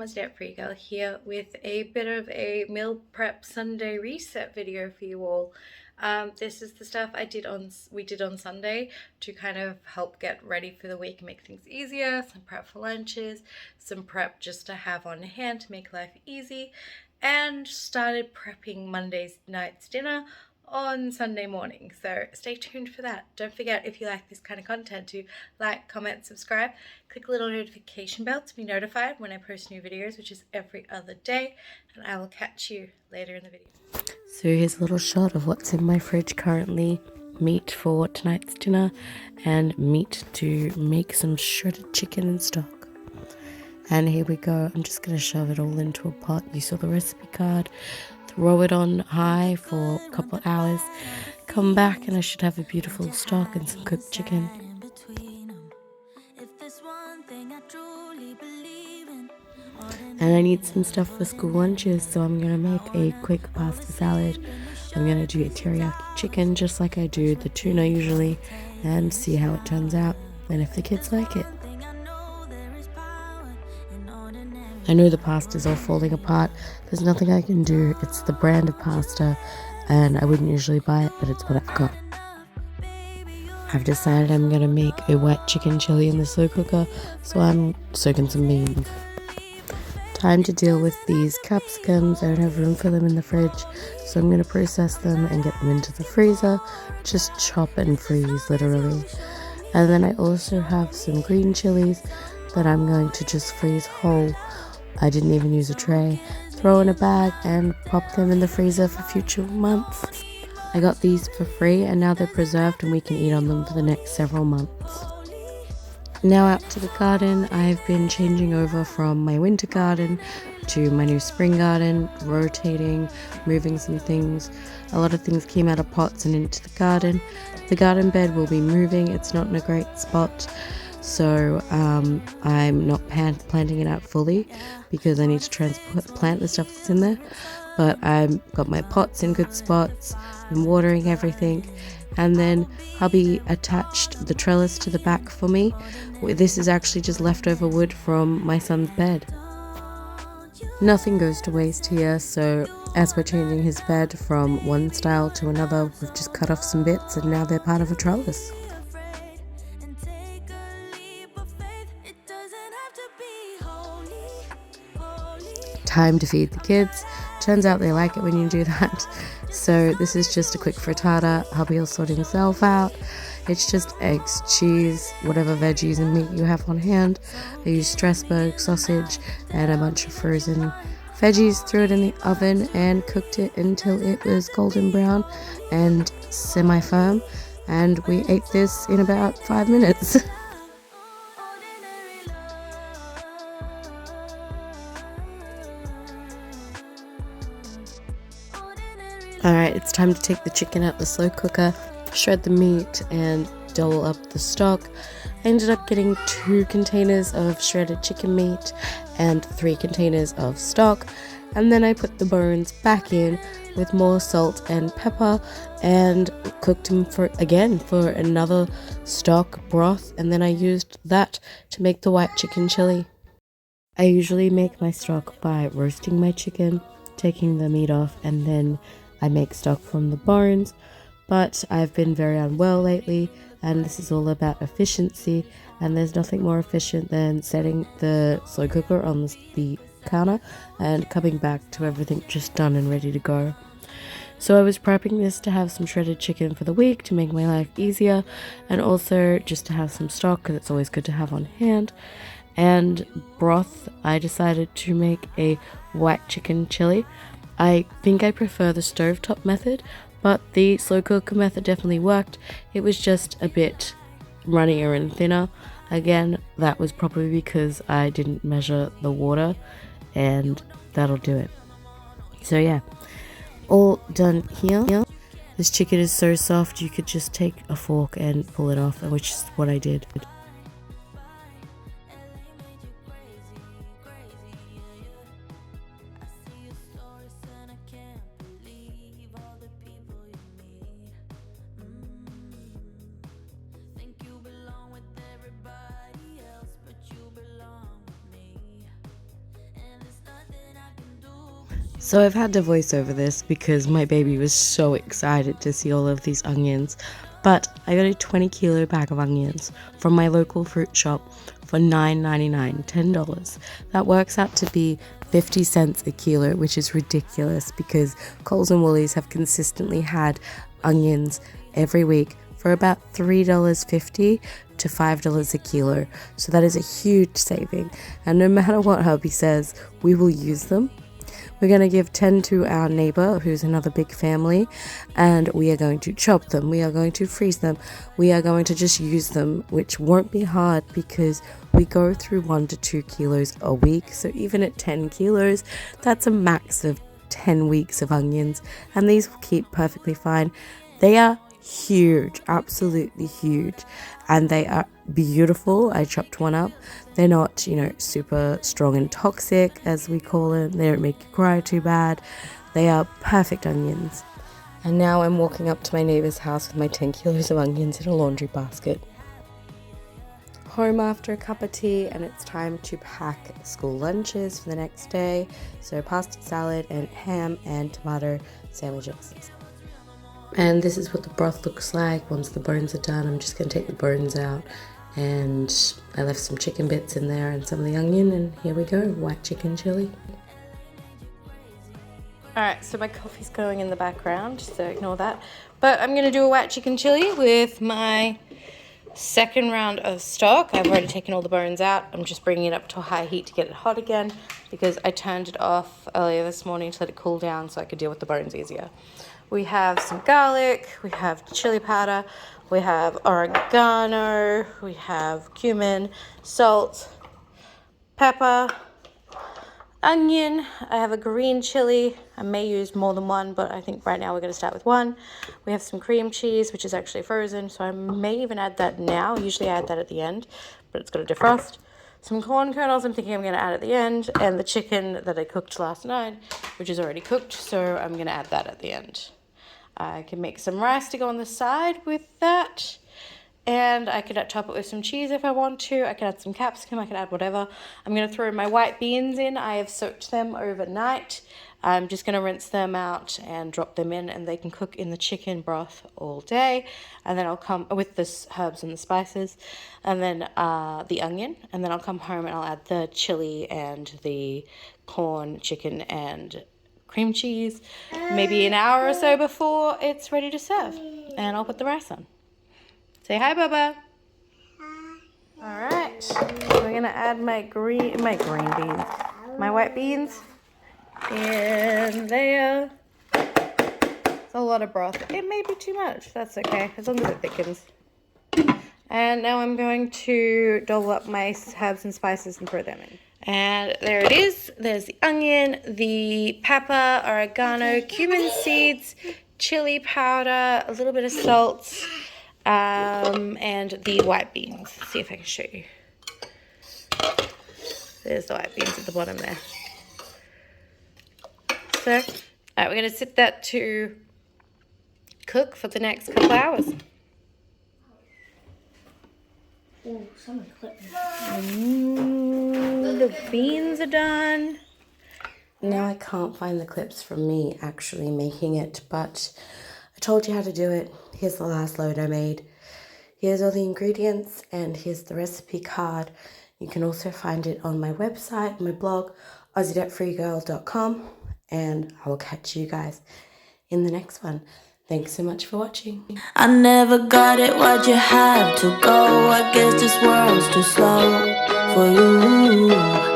Aussie Frugal here with a bit of a meal prep Sunday reset video for you all. This is the stuff we did on Sunday to kind of help get ready for the week and make things easier. Some prep for lunches, some prep just to have on hand to make life easy, and started prepping Monday's night's dinner on Sunday morning. So stay tuned for that. Don't forget, if you like this kind of content, to like, comment, subscribe, click the little notification bell to be notified when I post new videos, which is every other day, and I will catch you later in the video. So here's a little shot of what's in my fridge currently. Meat for tonight's dinner and meat to make some shredded chicken and stock. And here we go. I'm just going to shove it all into a pot. You saw the recipe card. Throw it on high for a couple of hours. Come back and I should have a beautiful stock and some cooked chicken. And I need some stuff for school lunches, so I'm going to make a quick pasta salad. I'm going to do a teriyaki chicken just like I do the tuna usually, and see how it turns out and if the kids like it. I know the pasta's all falling apart. There's nothing I can do. It's the brand of pasta and I wouldn't usually buy it, but it's what I've got. I've decided I'm going to make a white chicken chili in the slow cooker, so I'm soaking some beans. Time to deal with these capsicums. I don't have room for them in the fridge, so I'm going to process them and get them into the freezer. Just chop and freeze, literally. And then I also have some green chilies that I'm going to just freeze whole. I didn't even use a tray. Throw in a bag and pop them in the freezer for future months. I got these for free and now they're preserved and we can eat on them for the next several months. Now out to the garden. I've been changing over from my winter garden to my new spring garden, rotating, moving some things. A lot of things came out of pots and into the garden. The garden bed will be moving. It's not in a great spot, so I'm not planting it out fully because I need to transplant the stuff that's in there. But I've got my pots in good spots. I'm watering everything. And then hubby attached the trellis to the back for me. This is actually just leftover wood from my son's bed. Nothing goes to waste here, so as we're changing his bed from one style to another, we've just cut off some bits and now they're part of a trellis. Time to feed the kids. Turns out they like it when you do that. So this is just a quick frittata. Hubby will sort himself out. It's just eggs, cheese, whatever veggies and meat you have on hand. I used Strasbourg sausage and a bunch of frozen veggies. Threw it in the oven and cooked it until it was golden brown and semi-firm. And we ate this in about 5 minutes. Alright, it's time to take the chicken out the slow cooker, shred the meat and dole up the stock. I ended up getting 2 containers of shredded chicken meat and 3 containers of stock, and then I put the bones back in with more salt and pepper and cooked them for another stock broth, and then I used that to make the white chicken chili. I usually make my stock by roasting my chicken, taking the meat off, and then I make stock from the bones, but I've been very unwell lately and this is all about efficiency, and there's nothing more efficient than setting the slow cooker on the counter and coming back to everything just done and ready to go. So I was prepping this to have some shredded chicken for the week to make my life easier, and also just to have some stock because it's always good to have on hand. And broth, I decided to make a white chicken chili. I think I prefer the stovetop method, but the slow cooker method definitely worked. It was just a bit runnier and thinner. Again, that was probably because I didn't measure the water, and that'll do it. So yeah, all done here. This chicken is so soft you could just take a fork and pull it off, which is what I did. So I've had to voice over this because my baby was so excited to see all of these onions. But I got a 20-kilo bag of onions from my local fruit shop for $9.99, $10. That works out to be 50 cents a kilo, which is ridiculous because Coles and Woolies have consistently had onions every week for about $3.50 to $5 a kilo. So that is a huge saving. And no matter what hubby says, we will use them. We're going to give 10 to our neighbor, who's another big family, and we are going to chop them. We are going to freeze them. We are going to just use them, which won't be hard because we go through 1 to 2 kilos a week. So even at 10 kilos, that's a max of 10 weeks of onions, and these will keep perfectly fine. They are huge, absolutely huge, and they are beautiful. I chopped one up. They're not, super strong and toxic, as we call it. They don't make you cry too bad. They are perfect onions. And now I'm walking up to my neighbor's house with my 10 kilos of onions in a laundry basket. Home after a cup of tea, and it's time to pack school lunches for the next day. So pasta salad and ham and tomato sandwiches. And this is what the broth looks like once the bones are done. I'm just going to take the bones out, and I left some chicken bits in there and some of the onion, and here we go, white chicken chili. Alright, so my coffee's going in the background, so ignore that. But I'm going to do a white chicken chili with my second round of stock. I've already taken all the bones out. I'm just bringing it up to a high heat to get it hot again because I turned it off earlier this morning to let it cool down so I could deal with the bones easier. We have some garlic, we have chili powder, we have oregano, we have cumin, salt, pepper, onion. I have a green chili. I may use more than one, but I think right now we're going to start with one. We have some cream cheese, which is actually frozen, so I may even add that now. Usually I add that at the end, but it's got to defrost. Some corn kernels I'm thinking I'm going to add at the end, and the chicken that I cooked last night, which is already cooked, so I'm going to add that at the end. I can make some rice to go on the side with that, and I could top it with some cheese if I want to. I can add some capsicum, I can add whatever. I'm going to throw my white beans in. I have soaked them overnight. I'm just going to rinse them out and drop them in, and they can cook in the chicken broth all day. And then I'll come with the herbs and the spices, and then the onion, and then I'll come home and I'll add the chili and the corn, chicken, and cream cheese, maybe an hour or so before it's ready to serve, and I'll put the rice on. Say hi, Bubba. Hi. All right, we're gonna add my green beans, my white beans in there. It's a lot of broth. It may be too much. That's okay, as long as it thickens. And now I'm going to dole up my herbs and spices and throw them in. And there it is. There's the onion, the pepper, oregano, cumin seeds, chili powder, a little bit of salt, and the white beans. Let's see if I can show you. There's the white beans at the bottom there. So, all right, we're going to sit that to cook for the next couple hours. Oh, someone clipped The beans are done. Now I can't find the clips from me actually making it, but I told you how to do it. Here's the last load I made. Here's all the ingredients, and here's the recipe card. You can also find it on my website, my blog, Aussie.freegirl.com, and I will catch you guys in the next one. Thanks so much for watching. I never got it, why'd you have to go? I guess this world's too slow for you.